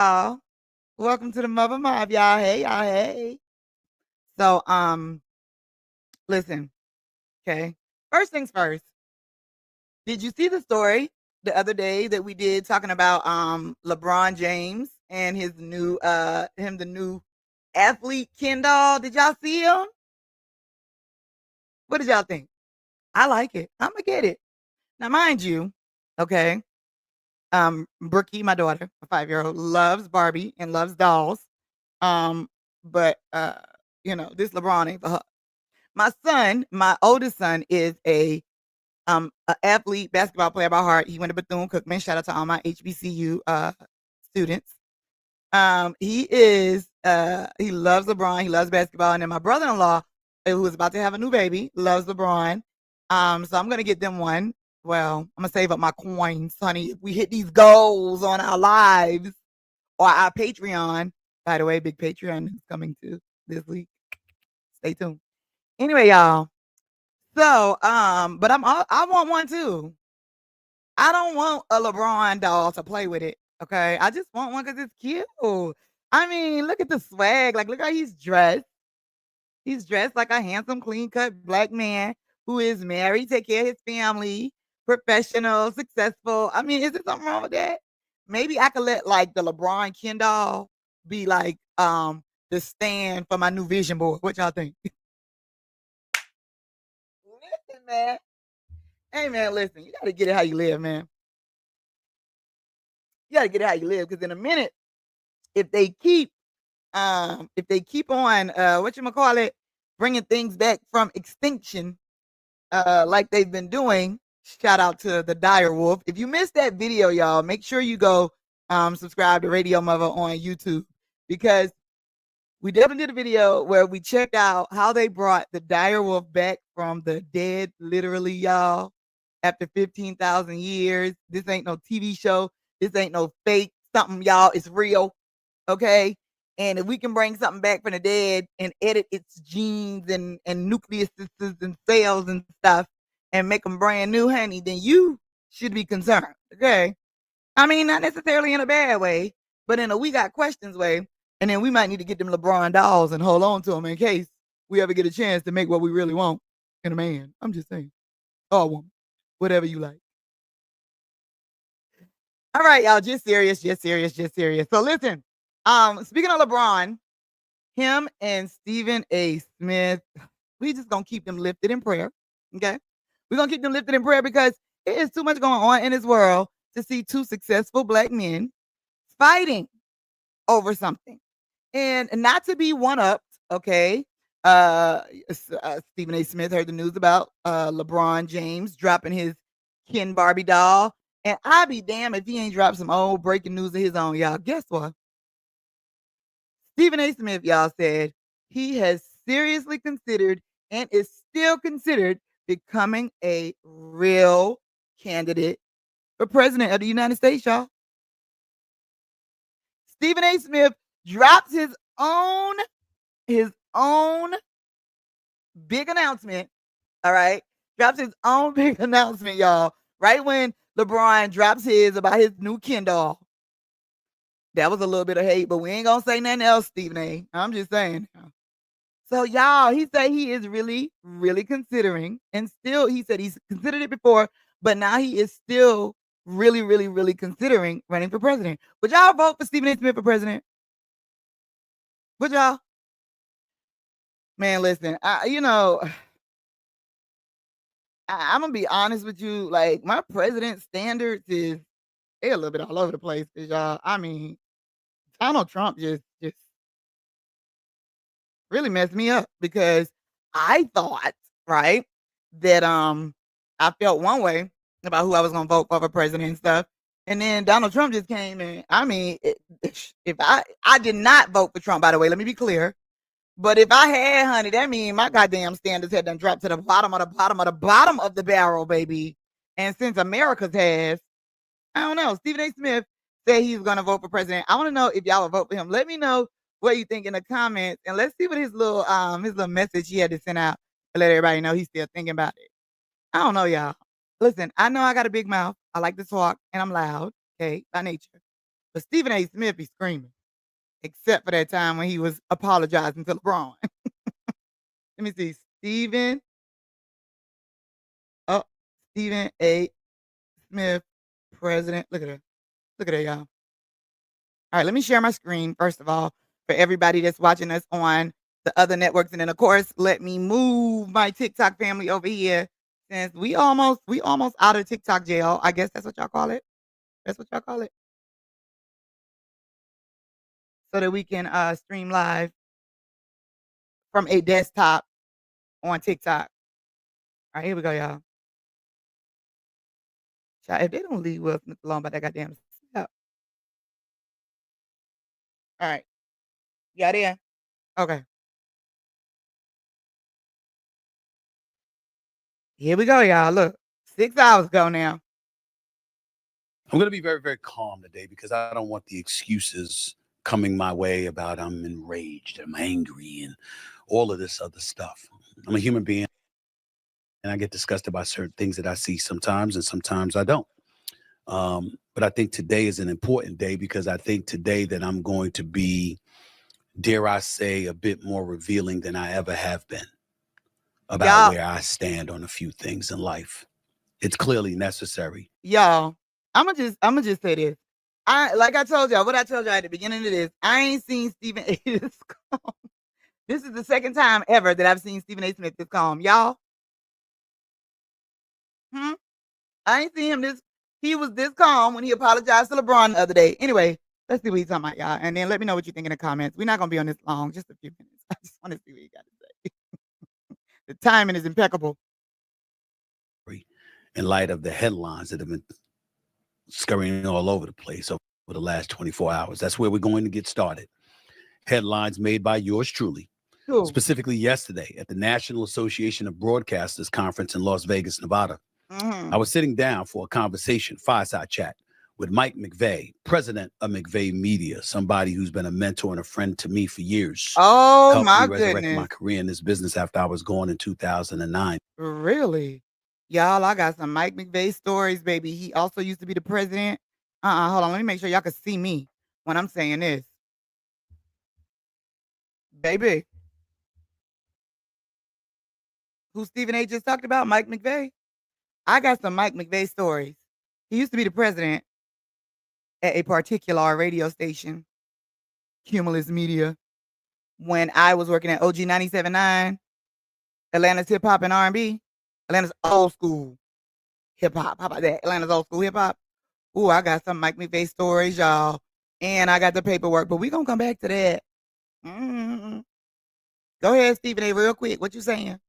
y'all. Welcome to the Mother Mob, y'all. Hey, y'all. Hey. So, listen. Okay. First things first. Did you see the story the other day that we did talking about LeBron James and his new the new athlete Ken doll? Did y'all see him? What did y'all think? I like it. I'm gonna get it. Now, mind you, okay. Brookie, my daughter, a 5-year-old, loves Barbie and loves dolls. Um, but this LeBron ain't for her. My son, my oldest son, is a athlete, basketball player by heart. He went to Bethune-Cookman. Shout out to all my HBCU students. He loves LeBron. He loves basketball. And then my brother-in-law, who is about to have a new baby, loves LeBron. So I'm gonna get them one. Well, I'm gonna save up my coins, honey. If we hit these goals on our lives or our Patreon. By the way, big Patreon is coming to this week. Stay tuned. Anyway, y'all. So, but I want one too. I don't want a LeBron doll to play with it. Okay. I just want one because it's cute. I mean, look at the swag. Like, look how he's dressed. He's dressed like a handsome, clean cut black man who is married, take care of his family, professional, successful. I mean, is there something wrong with that? Maybe I could let like the LeBron Ken doll be like the stand for my new vision board. What y'all think? Listen, man. Hey man, listen, you gotta get it how you live, man. You gotta get it how you live, because in a minute, if they keep on what you call it, bringing things back from extinction, like they've been doing. Shout out to the dire wolf. If you missed that video, y'all, make sure you go subscribe to Radio-Muva on YouTube, because we definitely did a video where we checked out how they brought the dire wolf back from the dead, literally, y'all, after 15,000 years. This ain't no TV show. This ain't no fake something, y'all. It's real. Okay. And if we can bring something back from the dead and edit its genes and nucleuses and cells and stuff and make them brand new, honey, then you should be concerned. Okay. I mean, not necessarily in a bad way, but in a we got questions way. And then we might need to get them LeBron dolls and hold on to them in case we ever get a chance to make what we really want in a man. I'm just saying. Or a woman. Whatever you like. All right, y'all. Just serious, just serious, just serious. So listen, speaking of LeBron, him and Stephen A. Smith, we just gonna keep them lifted in prayer. Okay. We're gonna keep them lifted in prayer because it is too much going on in this world to see two successful black men fighting over something. And not to be one upped, okay. Stephen A. Smith heard the news about LeBron James dropping his Ken Barbie doll. And I'll be damned if he ain't dropped some old breaking news of his own, y'all. Guess what? Stephen A. Smith, y'all, said he has seriously considered and is still considered becoming a real candidate for president of the United States, y'all. Stephen A. Smith drops his own big announcement. All right. Drops his own big announcement, y'all. Right when LeBron drops his about his new Ken doll. That was a little bit of hate, but we ain't gonna say nothing else, Stephen A. I'm just saying. So y'all, he said he is really, really considering, and still he said he's considered it before, but now he is still really, really, really considering running for president. Would y'all vote for Stephen A. Smith for president? Would y'all? Man, listen, I'm gonna be honest with you. Like, my president standards is they a little bit all over the place, cause y'all. I mean, Donald Trump just really messed me up because I thought, right, that I felt one way about who I was gonna vote for president and stuff. And then Donald Trump just came and I mean, if I did not vote for Trump, by the way, let me be clear. But if I had, honey, that means my goddamn standards had done dropped to the bottom of the bottom of the bottom of the barrel, baby. And since America's has, I don't know. Stephen A. Smith said he's gonna vote for president. I want to know if y'all will vote for him. Let me know what you think in the comments, and let's see what his little message he had to send out to let everybody know he's still thinking about it. I don't know, y'all. Listen, I know I got a big mouth. I like to talk, and I'm loud. Okay, by nature. But Stephen A. Smith be screaming, except for that time when he was apologizing to LeBron. Let me see. Stephen A. Smith, president. Look at her. Look at her, y'all. All right, let me share my screen, first of all, for everybody that's watching us on the other networks. And then, of course, let me move my TikTok family over here since we almost out of TikTok jail. I guess that's what y'all call it. That's what y'all call it. So that we can stream live from a desktop on TikTok. All right, here we go, y'all. Child, if they don't leave Will Smith alone by that goddamn step. All right. Y'all there? Okay. Here we go, y'all. Look, 6 hours ago now. I'm going to be very, very calm today because I don't want the excuses coming my way about I'm enraged, I'm angry, and all of this other stuff. I'm a human being, and I get disgusted by certain things that I see sometimes, and sometimes I don't. But I think today is an important day because I think today that I'm going to be, dare I say, a bit more revealing than I ever have been about where I stand on a few things in life. It's clearly necessary. Y'all, I'ma just say this. Like I told y'all, what I told y'all at the beginning of this, I ain't seen Stephen A. this calm. This is the second time ever that I've seen Stephen A. Smith this calm. Y'all? I ain't seen him he was this calm when he apologized to LeBron the other day. Anyway, let's see what he's talking about, y'all. And then let me know what you think in the comments. We're not gonna be on this long, just a few minutes. I just want to see what you got to say. The timing is impeccable. In light of the headlines that have been scurrying all over the place over the last 24 hours. That's where we're going to get started. Headlines made by yours truly. Cool. Specifically yesterday at the National Association of Broadcasters conference in Las Vegas, Nevada. I was sitting down for a conversation, fireside chat, with Mike McVeigh, president of McVeigh Media, somebody who's been a mentor and a friend to me for years. Oh, helped my me resurrect goodness. my career in this business after I was gone in 2009. Really? Y'all, I got some Mike McVeigh stories, baby. He also used to be the president. Hold on. Let me make sure y'all can see me when I'm saying this. Baby. Who Stephen A. just talked about? Mike McVeigh. I got some Mike McVeigh stories. He used to be the president at a particular radio station, Cumulus Media, when I was working at OG 97.9, Atlanta's hip hop and R&B, Atlanta's old school hip hop. How about that? Atlanta's old school hip hop. Ooh, I got some Mike McVeigh stories, y'all. And I got the paperwork, but we're going to come back to that. Go ahead, Stephen A. real quick. What you saying?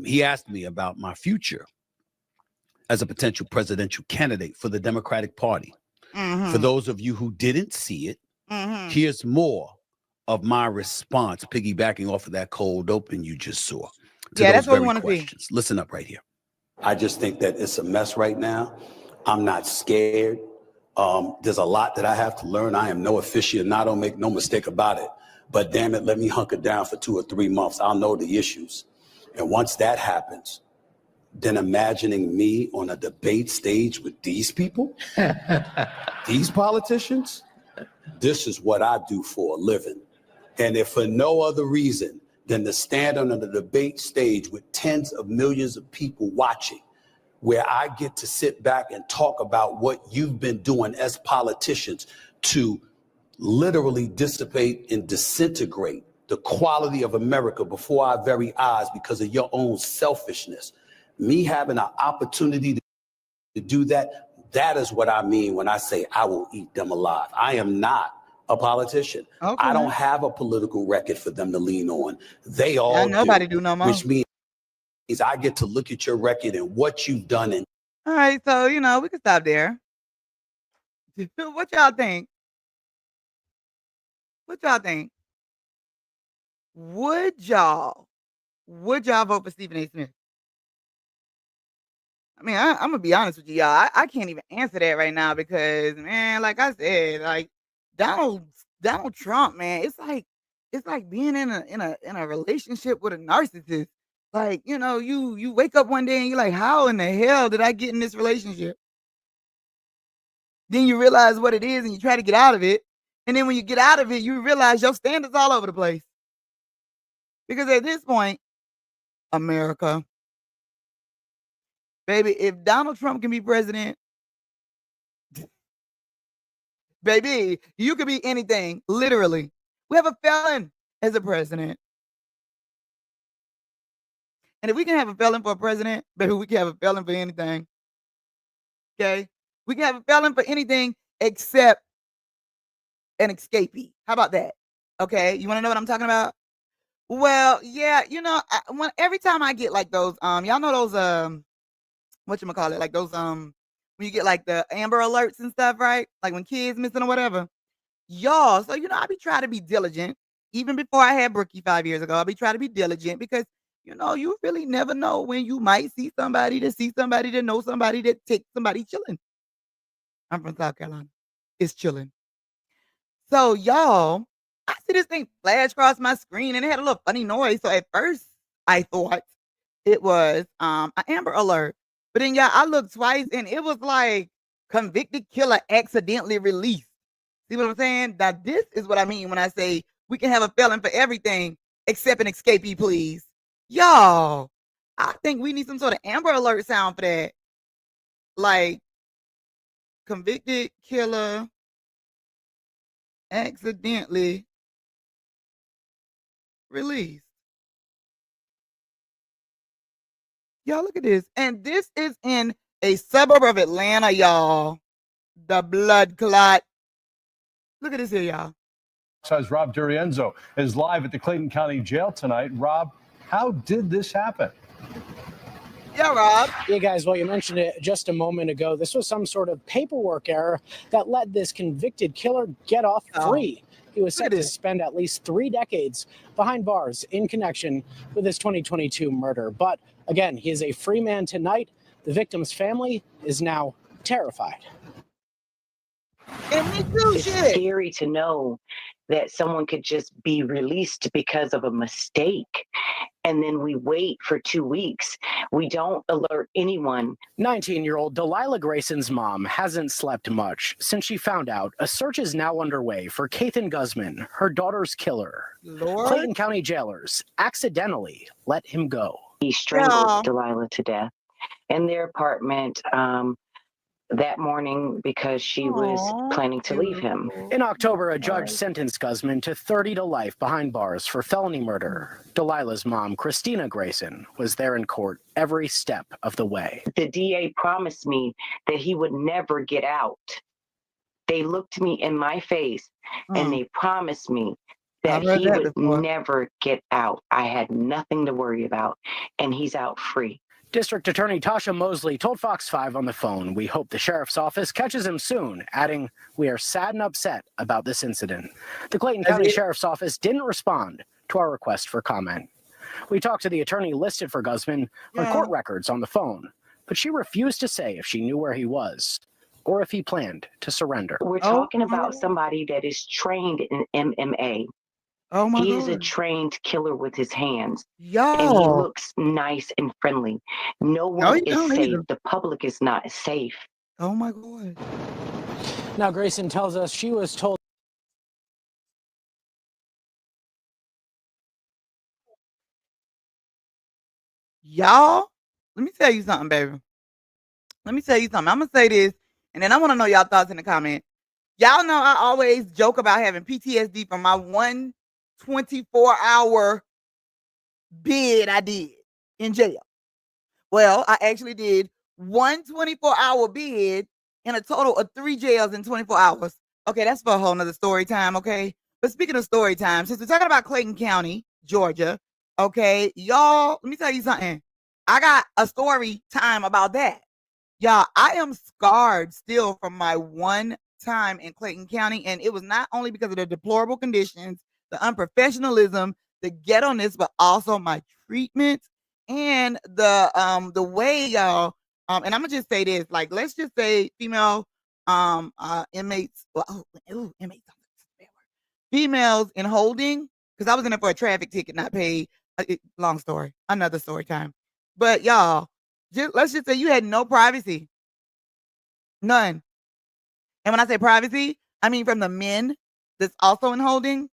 He asked me about my future as a potential presidential candidate for the Democratic Party. For those of you who didn't see it, here's more of my response, piggybacking off of that cold open you just saw. To those very questions. Listen up right here. I just think that it's a mess right now. I'm not scared. There's a lot that I have to learn. I am no aficionado, make no mistake about it. But damn it, let me hunker down for 2 or 3 months. I'll know the issues. And once that happens, then imagining me on a debate stage with these people, these politicians, this is what I do for a living. And if for no other reason than to stand on the debate stage with tens of millions of people watching, where I get to sit back and talk about what you've been doing as politicians to literally dissipate and disintegrate the quality of America before our very eyes because of your own selfishness. Me having an opportunity to do that, that is what I mean when I say I will eat them alive. I am not a politician. Okay. I don't have a political record for them to lean on. They all nobody do no more. Which means I get to look at your record and what you've done. And all right, so, we can stop there. What y'all think? What y'all think? Would y'all vote for Stephen A. Smith? I mean, I'm gonna be honest with you, y'all. I can't even answer that right now because, man, like I said, like Donald Trump, man, it's like being in a relationship with a narcissist. Like, you wake up one day and you're like, how in the hell did I get in this relationship? Then you realize what it is and you try to get out of it. And then when you get out of it, you realize your standards all over the place. Because at this point, America, baby, if Donald Trump can be president, baby, you could be anything, literally. We have a felon as a president. And if we can have a felon for a president, baby, we can have a felon for anything. Okay? We can have a felon for anything except an escapee. How about that? Okay? You want to know what I'm talking about? Well, yeah, every time I get like those, y'all know those, whatchamacallit, like those, when you get like the Amber Alerts and stuff, right? Like when kids missing or whatever. Y'all, so, I be trying to be diligent. Even before I had Brookie 5 years ago, I be trying to be diligent because, you really never know when you might see somebody that know somebody that take somebody chilling. I'm from South Carolina. It's chilling. So, y'all, I see this thing flash across my screen and it had a little funny noise. So at first I thought it was an Amber Alert. But then I looked twice and it was like convicted killer accidentally released. See what I'm saying? Now this is what I mean when I say we can have a felon for everything except an escapee, please. Y'all, I think we need some sort of Amber Alert sound for that. Like convicted killer accidentally released. Y'all, look at this. And this is in a suburb of Atlanta, y'all. The blood clot. Look at this here, y'all. As Rob Durienzo is live at the Clayton County Jail tonight. Rob, how did this happen? Yeah, Rob. Yeah, guys, well, you mentioned it just a moment ago. This was some sort of paperwork error that let this convicted killer get off free. He was set to spend at least 3 decades behind bars in connection with his 2022 murder. But again, he is a free man tonight. The victim's family is now terrified. And me too, it's scary to know that someone could just be released because of a mistake. And then we wait for 2 weeks. We don't alert anyone. 19-year-old Delilah Grayson's mom hasn't slept much since she found out a search is now underway for Kathan Guzman, her daughter's killer. Lord. Clayton County jailers accidentally let him go. He strangled Delilah to death in their apartment that morning because she was planning to leave him. In October, a judge sentenced Guzman to 30 to life behind bars for felony murder. Delilah's mom, Christina Grayson, was there in court every step of the way. The DA promised me that he would never get out. They looked me in my face and they promised me that he would never get out. I had nothing to worry about, and he's out free. District Attorney Tasha Mosley told Fox 5 on the phone, "We hope the sheriff's office catches him soon," adding, "We are sad and upset about this incident." The Clayton County Sheriff's Office didn't respond to our request for comment. We talked to the attorney listed for Guzman on court records on the phone, but she refused to say if she knew where he was or if he planned to surrender. We're talking about somebody that is trained in MMA. Oh my God. He is a trained killer with his hands. Yo. And he looks nice and friendly. No one is safe. The public is not safe. Oh my God. Now, Grayson tells us she was told. Y'all, let me tell you something, baby. Let me tell you something. I'm going to say this, and then I want to know y'all thoughts in the comment. Y'all know I always joke about having PTSD from my 24-hour bid I did in jail. Well, I actually did 24-hour bid in a total of 3 jails in 24 hours. Okay, that's for a whole nother story time, okay? But speaking of story time, since we're talking about Clayton County, Georgia, okay, y'all, let me tell you something. I got a story time about that. Y'all, I am scarred still from my one time in Clayton County, and it was not only because of the deplorable conditions, the unprofessionalism, the ghetto-ness, but also my treatment and the way, y'all, and I'm gonna just say this, like, let's just say female inmates, inmates, females in holding, because I was in there for a traffic ticket, not paid. Long story, another story time. But y'all, let's just say you had no privacy, none. And when I say privacy, I mean from the men that's also in holding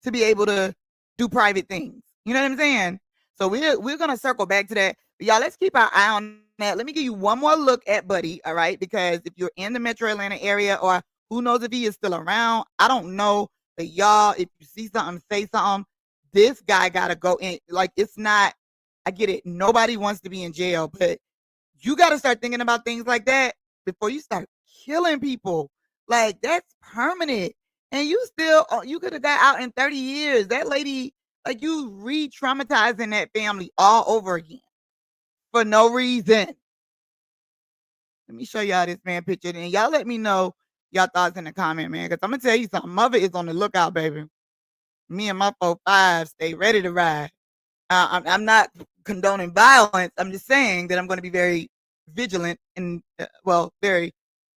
to be able to do private things. You know what I'm saying? So we're gonna circle back to that. But y'all, let's keep our eye on that. Let me give you one more look at Buddy, all right? Because if you're in the Metro Atlanta area, or who knows if he is still around, I don't know. But y'all, if you see something, say something. This guy gotta go in. Like, it's not, I get it. Nobody wants to be in jail, but you gotta start thinking about things like that before you start killing people. Like, that's permanent. And you still, you could have got out in 30 years. That lady, like, you re-traumatizing that family all over again for no reason. Let me show y'all this man picture, and y'all let me know y'all thoughts in the comment, man, because I'm going to tell you something. Mother is on the lookout, baby. Me and my 4-5 stay ready to ride. I'm not condoning violence. I'm just saying that I'm going to be very vigilant and, very,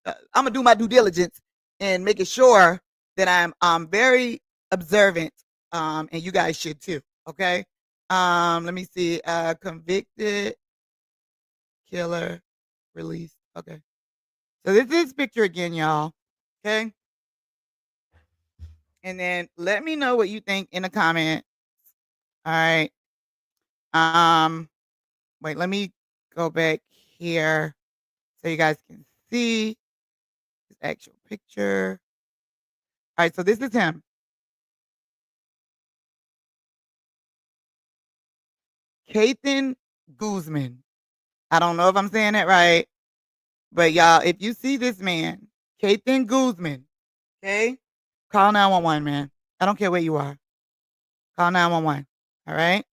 I'm going to do my due diligence and making sure that I'm very observant, and you guys should too, okay? Let me see. Convicted killer released. Okay. So this is picture again, y'all. Okay. And then let me know what you think in the comments. All right. Wait, let me go back here so you guys can see his actual picture. All right, so this is him. Kathan Guzman. I don't know if I'm saying that right, but y'all, if you see this man, Kathan Guzman, okay, call 911, man. I don't care where you are. Call 911. All right.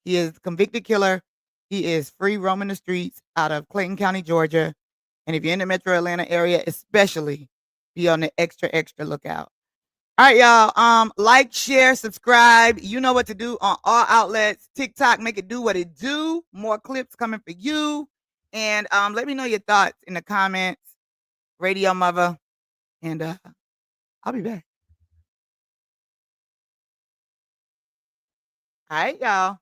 He is a convicted killer. He is free roaming the streets out of Clayton County, Georgia. And if you're in the Metro Atlanta area, especially, be on the extra lookout. All right, y'all. Like, share, subscribe. You know what to do on all outlets. TikTok, make it do what it do. More clips coming for you. And let me know your thoughts in the comments. Radio-Muva. And I'll be back. All right, y'all.